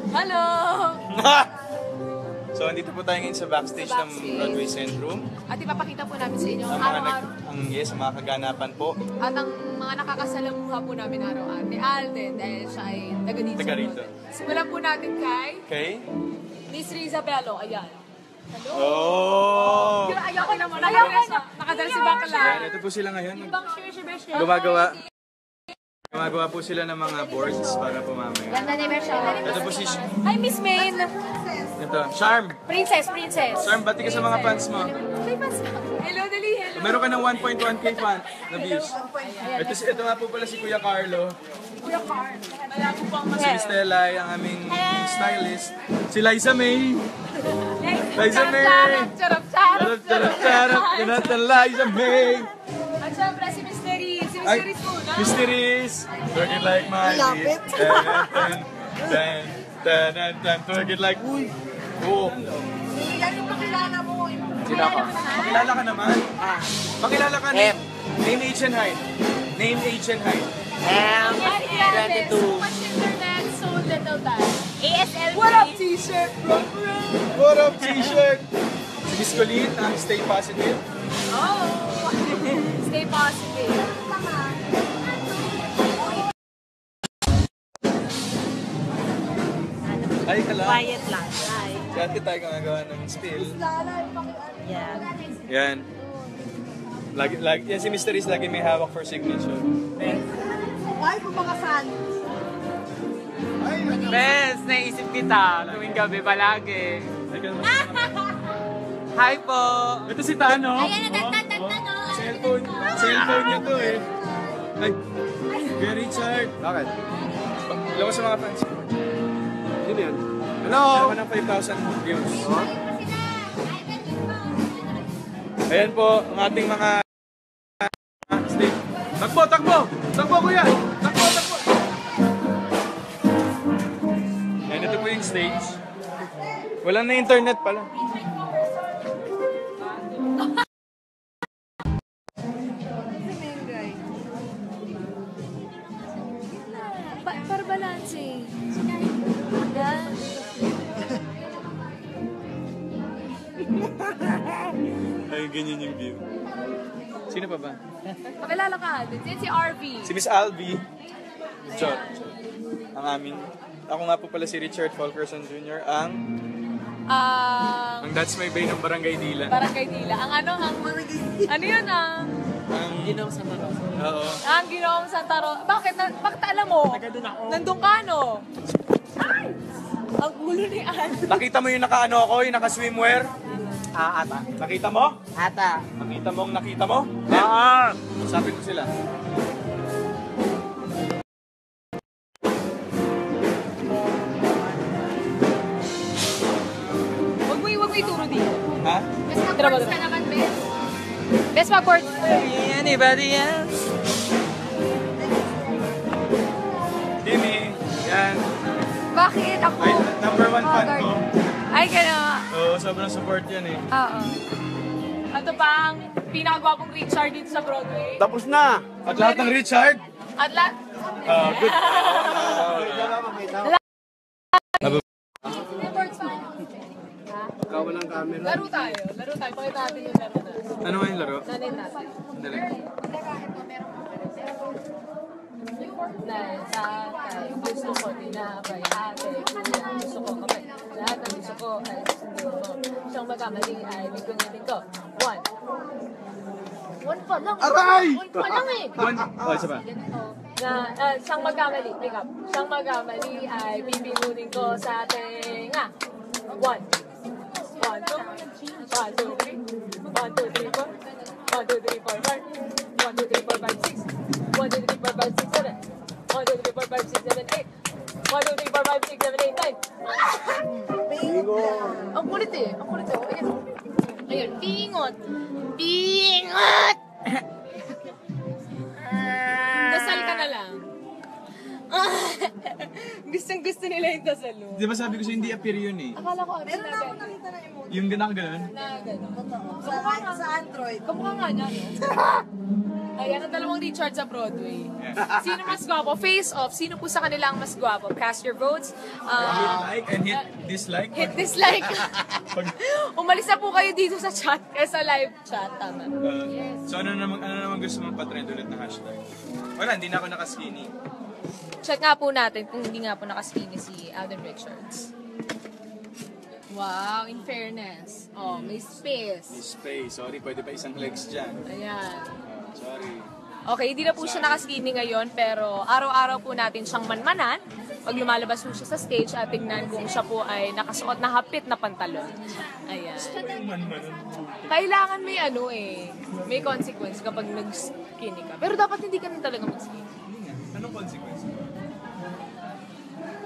Hello! So, andito po tayo ngayon sa backstage ng Broadway Centrum. At ipapakita po namin sa inyo ang mga kaganapan po. At ang mga nakakasalamuha po namin araw-araw. Ni Alden, dahil siya ay taga rito. Simulan po natin kay Miss Riza Bello. Ayan. Hello! Oh! Ayoko naman. Nakadala si Bakla. Ito po sila ngayon. Gumagawa po sila ng mga boards para po mamaya. Ito po si... Hi, Miss Maine! Ito, Charm! Princess! Charm, bati ka sa mga fans mo. Hello, dali, hello! Meron ka ng 1.1k fan na views. Ito nga po pala si Kuya Carlo. Kuya Carlo. Wala po pang Si Miss Telay, ang aming stylist. Si Liza May. Liza May! Charap! Jonathan Liza May! At syempre si Mr. Reese. Si Mr. Reese muna. Mr. Reese! Twerk it like my Reese. Twerk it like... Uy! Oo. Yan yung pakilala mo. Sino ako? Pakilala ka naman. Pakilala ka. Name, age, and height. Name, age, and height. 22. So much internet, so little time. ASL. What up, t-shirt? What up, t-shirt? Si Miss Colleen, stay positive. Oh! Stay positive. Ay, ka lang. Quiet lang. Dati tayo gumagawa ng spill. Yeah. Yan. Yan si Mr. Reese lagi may hawak for signature. Ay, pumakasal. Bes, naisip kita tuwing gabi palagi. Hi po! Ito si Tano. Ayan, Cellphone niya to eh. Ay, Kuya Richard. Bakit? Alam ko sa mga fans. Sino yan? Hello! Ako ng 5,000 views. Ayan po, ang ating mga stage. Takbo! Takbo kuya! Takbo! Ayan, ito po yung stage. Walang na internet pala. Para balance. Ay, ganyan yung view. Sino pa ba? Pakilala ka, si RV. Si Miss Alvi. Chot. Ang amin. Ako nga po pala si Richard Fulkerson Jr. Ang That's My Bay ng Barangay Dila. Barangay Dila. Ano yun Ginoong Santa Rosa. Oo. Ang Ginoong Santa Rosa. Bakit alam mo? Nandun ka, no? Ay! Ang gulo ni Ann. Nakita mo yung naka-ano ako, yung naka-swimwear? Ata. Nakita mo? Ata. Nakita mo? Sabi ko sila. Huwag mo ituro dito. Ha? Best mag-chords ka naman, Bes. Best mag-chords. Anybody else? Kimi. Yan. Bakit ako? Ay, number 1 fan ko. Ay, gano'n. Oo, sobrang support yan eh. Oo. Ito pa ang pinakagwapong Richard dito sa Broadway. Tapos na! At lahat ng Richard? At lahat. Good. Ikaw walang camera. Laro tayo. Pakita natin yung laro na. Ano nga yung laro? Nanin natin. Dali. Tatay, gusto ko tinapay, ate, kuya, gusto ko kamay. Lahat ng gusto ko ay susundin mo. Siyang magkamali ay bigunitin ko. One pa lang. Aray! One pa lang eh. Isa pa. Siyang magkamali, pick up. Siyang magkamali ay bibigunin ko sa tenga. 1, 2, 1, 2, 3, 1, 2, 3, 4, 1, 2, 3, 4, 5, 1, 2, 3, 4, 5, 6, 1, 2, 3, 4, 5, 6, 1, 2, 3, 4, 5, 6, 7, 8, 1, 2, 3, 4, 5, 6, 7, 8, 9, 10. Ang kulit eh. Ayun. Pingot. Dasal ka na lang. Gusto nila yung tasalo. Di ba sabi ko siya hindi appear yun eh? Akala ko ano Meron na ako sinabi. nakita na emoji. Yung ganang ganun? Na gano'n. Totoo. Sa Android. Kamukha nga niya, no? Ayan, ang dalawang Richard sa Broadway. Sino mas gwapo? Face off. Sino po sa kanila ang mas gwapo? Cast your votes. Like and hit dislike. Hit dislike. Umalis na po kayo dito sa chat, sa live chat. Tama. So ano naman gusto mong patrend ulit na hashtag? Wala, hindi na ako nakaskinny. Check nga po natin kung hindi nga po nakaskinny si Alden Richards. Wow, in fairness. Oh, may space. May space. Sorry, pwede pa isang legs dyan. Ayan. Sorry. Okay, hindi na po siya nakaskinny ngayon, pero araw-araw po natin siyang manmanan. Pag lumalabas po siya sa stage at tingnan kung siya po ay nakasuot na hapit na pantalon. Ayan. Kailangan may may consequence kapag nag-skinny ka. Pero dapat hindi ka na talaga mag-skinny. Anong consequence?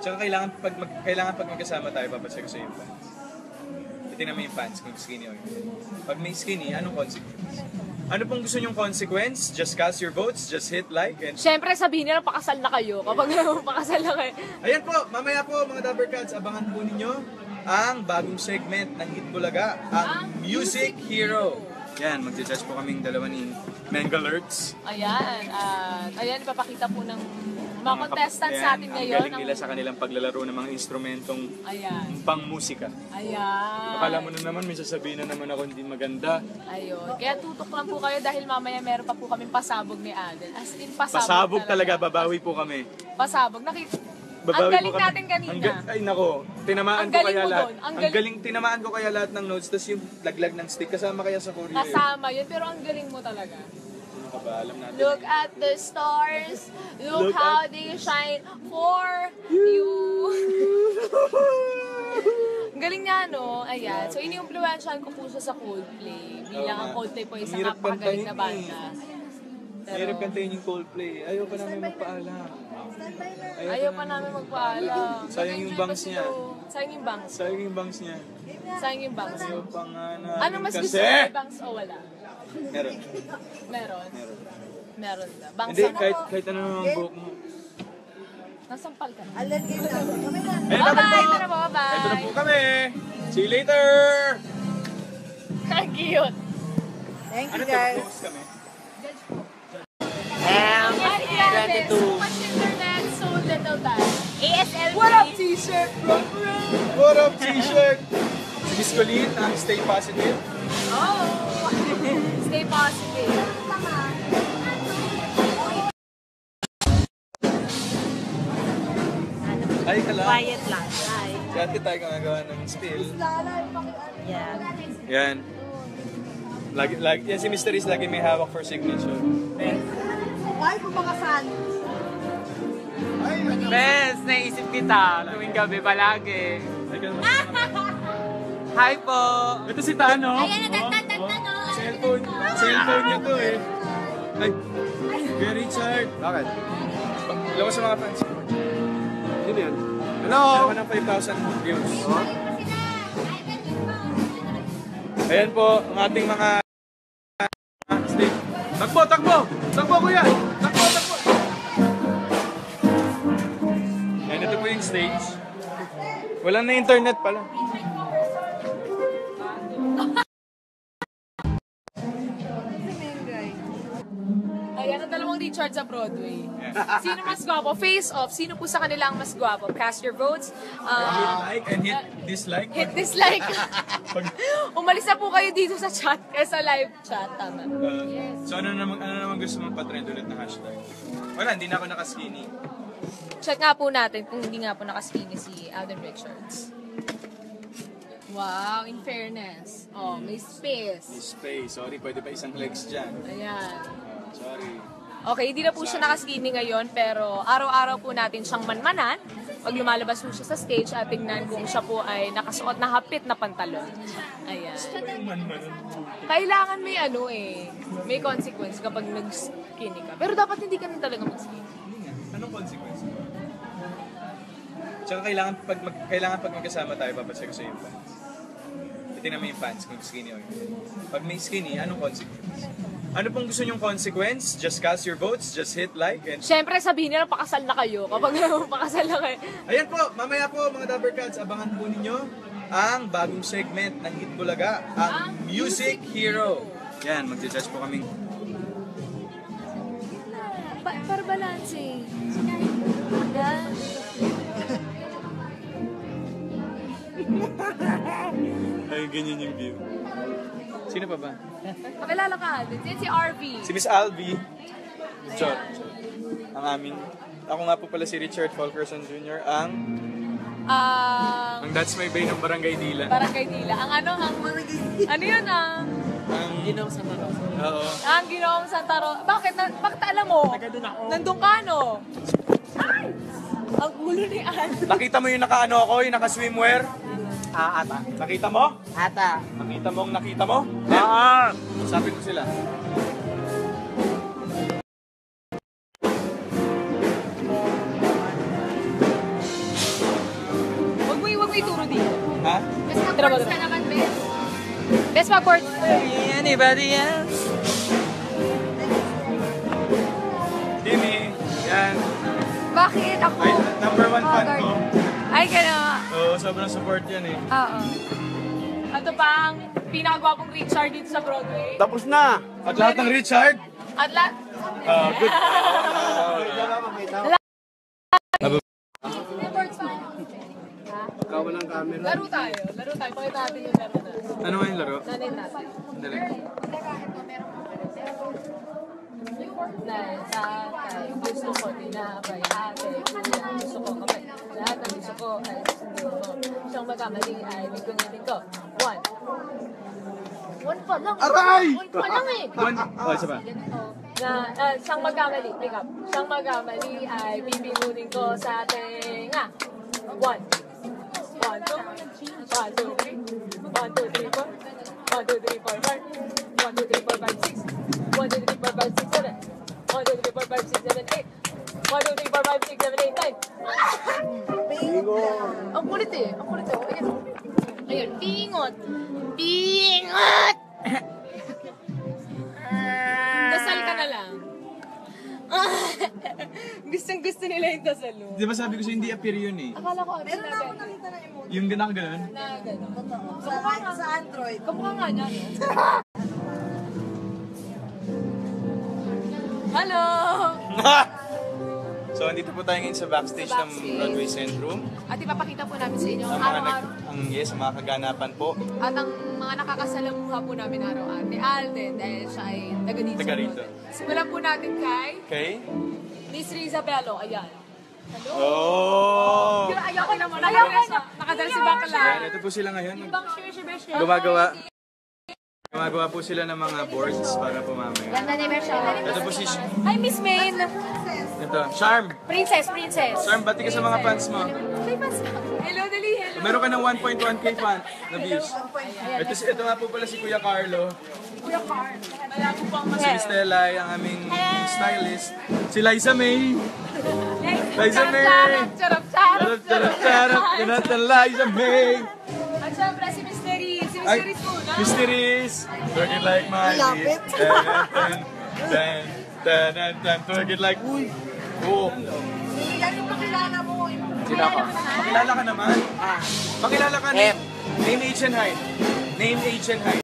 Tsaka kailangan pag magkasama tayo, papacheck ko sa yung fans. Titignan mo yung fans kung skinny o hindi. Pag may skinny, anong consequence? Ano pong gusto nyong consequence? Just cast your votes, just hit like, and... Siyempre, sabihin nila pakasal na kayo kapag pakasal na kayo. Ayan po, mamaya po mga Dabber Cats, abangan po ninyo ang bagong segment ng Hit Bulaga, ang Music Hero. Yan, magja-judge po kaming dalawa ni Mengalerts. Ayan, at ayan, ipapakita po ng mga contestants sa atin ngayon. Ang galing nila sa kanilang paglalaro ng mga instrumentong pang-musika. Ayan. Akala mo na naman, may sasabihin na naman ako hindi maganda. Ayun. Kaya tutok lang po kayo dahil mamaya meron pa po kaming pasabog ni Alden. As in, Pasabog talaga, babawi po kami. Pasabog. Ang Babawi galing po kami. natin kanina. Ay nako, tinamaan Ang ko galing kaya mo lahat. doon. Ang galing, tinamaan ko kaya lahat ng notes, tapos yung laglag ng stick, kasama kaya sa Korea. Kasama yun, pero ang galing mo talaga. Ano ka ba? Alam natin. Look at the stars. Look how they shine for you. Ang galing niya, no? Ayan. So, ini-influensyahan ko po siya sa Coldplay. Bilang ang Coldplay po isang Hirap napakagaling na kantahin banda. Mahirap kantahin yung Coldplay. Ayaw pa namin magpaalam. Ayaw pa namin magpaalam. Sayang yung bangs niya. Sayang yung bangs. Sayang yung bangs niya. Sayang yung bangs. Ayaw pa nga namin Ano mas gusto kasi. mo? May bangs o wala? Meron. Meron. Meron. Meron na. Bangs Hindi, na kahit ano naman buhok mo. Nasampal ka na. Alan game na. Kami na. Bye-bye! Ito na po, bye! Ito na po kami. See you later! Ang cute! Thank Ano you to? guys. Post kami. Yes, so much internet, so little time. ASL. What up, t-shirt? What up, t-shirt? Si Miss Colleen, ang Stay Positive. Oh! Stay positive. Ay, kala. Quiet lang. Hi. Dati tayo gumagawa ng spill. Yeah. Yan. Yan si Mr. Is lagi may hawak for signature. Why po mga fan? Bes, naisip kita tuwing gabi palagi. Hi po! Ito si Tano. Ayan, nagtatatan no. Cellphone niya to eh. Ay, Kuya Richard. Bakit? Alam ko sa mga fans. Sino yan? Hello? Ako ng 5,000 views. Ayan po, ang ating mga stage. Takbo, takbo! Takbo, kuya! Takbo, takbo! Ayan, ito po yung stage. Walang na internet pala. Ayan, ang dalawang Richard sa Broadway. Sino mas gwapo? Face off. Sino po sa kanila ang mas gwapo? Cast your votes. Like and hit dislike. Hit dislike. Umalis na po kayo dito sa chat, sa live chat. Tama. So ano naman gusto mong patrend ulit na hashtag? Wala, hindi na ako nakaskinny. Check nga po natin kung hindi nga po nakaskinny si Alden Richards. Wow, in fairness. Oh, may space. May space. Sorry, pwede pa isang legs dyan. Ayan. Sorry. Okay, hindi na po siya nakaskinny ngayon, pero araw-araw po natin siyang manmanan. Pag lumalabas po siya sa stage at tingnan kung siya po ay nakasuot na hapit na pantalon. Ayan. Kailangan may may consequence kapag nag-skinny ka. Pero dapat hindi ka na talaga mag-skinny. Anong consequence? Tsaka kailangan pag magkasama tayo, papacheck ko sa yung fans. Titignan mo yung fans kung skinny o hindi. Pag may skinny, anong consequence? Ano pong gusto nyong consequence? Just cast your votes, just hit like, and... Siyempre, sabihin nila pakasal na kayo kapag pakasal na kayo. Ayan po, mamaya po mga Dabber Cats, abangan po ninyo ang bagong segment ng Hit Bulaga, ang Music Hero. Yan, mag-judge po kaming... Para balanse. Yan. Ay, ganyan yung view. Sino pa ba? Pakilala ka. Yan si RV. Si Miss Alvi. Chot. Ang aming... Ako nga po pala si Richard Fulkerson Jr. Ang That's My Bay ng Barangay Dila. Barangay Dila. Ang ano yun ang... Ginong sa Taro. Oo. Ang Ginoong Santa Rosa. Bakit alam mo? Doon ako. Nandun ka, no? Ay! Ang gulo ni Ann. Nakita mo yung naka-ano ako, yung naka-swimwear? Ata. Nakita mo? Ata. Nakita mo ang nakita mo? Sabi ko sila. Huwag mo ituro dito. Ha? Best mag-chords ka naman, Bes. Best mag-chords. Anybody else? Dini. Yan. Bakit ako? Ay, number 1 fan ko. Ay, gano'n. Oo, sobrang support yan eh. Oo. Ito pa ang pinakagwapong Richard dito sa Broadway. Tapos na! At lahat ng Richard? At lahat. Good. Ikaw walang camera. Laro tayo. Pakita natin yung laro na. Ano nga yung laro? Nanay natin. Dali. Dahil sa tatay, gusto ko tinapay, ate, kuya, gusto ko kapay. Lahat ng gusto ko ay sundin mo. Siyang magkamali ay bigungin ko. One pa lang. Aray! One pa lang eh. Oh, isa pa. Siyang magkamali, pick up. Siyang magkamali ay bibigunin ko sa tenga. One, two, 1, 2, 3. 1, 2, 3, 4. 1, 2, 3, 4, 5. 1, 2, 3, 4, 5, 6. 1, 2, 3, 4, 5, 6, 7. 1, 2, 3, 4, 5, 6, 7, 8. 1, 2, 3, 4, 5, 6, 7, 8, 9. Bingo! Ang kulit eh. Ayun, bingot. Bingot! Dasal ka na lang. Gustong-gusto nila yung dasal mo. Di ba sabi ko sa'yo, hindi appear yun eh. Akala ko, Meron na ako nakita ng emoji. Yung ganang ganun. na gano'n. Totoo. Sa Android. Kamukha nga niya, no? Hello! So, andito po tayo ngayon sa backstage, Sa ng backstage. Broadway Centrum. At ipapakita po namin sa inyo Ang ang mga, araw-araw. ang mga kaganapan po. At ang mga nakakasalamuha po namin araw-araw. Ni Alden, dahil siya ay taga dito. Taga rito. Simulan po natin kay Okay? Miss Riza Bello. Ayan. Oh! Ayoko naman. Nakadala si Bakla. Ayan, ito po sila ngayon. Bang share. Gumagawa po sila ng mga boards para po mamaya. Ganda ni Mershal. Ito po si Ay, Miss Main. ito, Charm. Princess. Charm, bati ka sa mga fans mo. Hello, dali. Hello. Meron ka ng 1.1k fan na views. Ito nga po pala si Kuya Carlo. Kuya Carl. Wala po pang Si Miss Telay, ang aming stylist. Si Liza May. Liza May. Charap. Charap. Ganatan Liza May. At syempre, si Mr. Reed. Si Mr. Ay, Reed muna. Mr. Riz. Twerk it like my Lapit. Twerk it like, uy. Oh. Yan yung pakilala mo. Sino ako? Pakilala ka naman. Pakilala ka. Name, age, and height. Name, age, and height.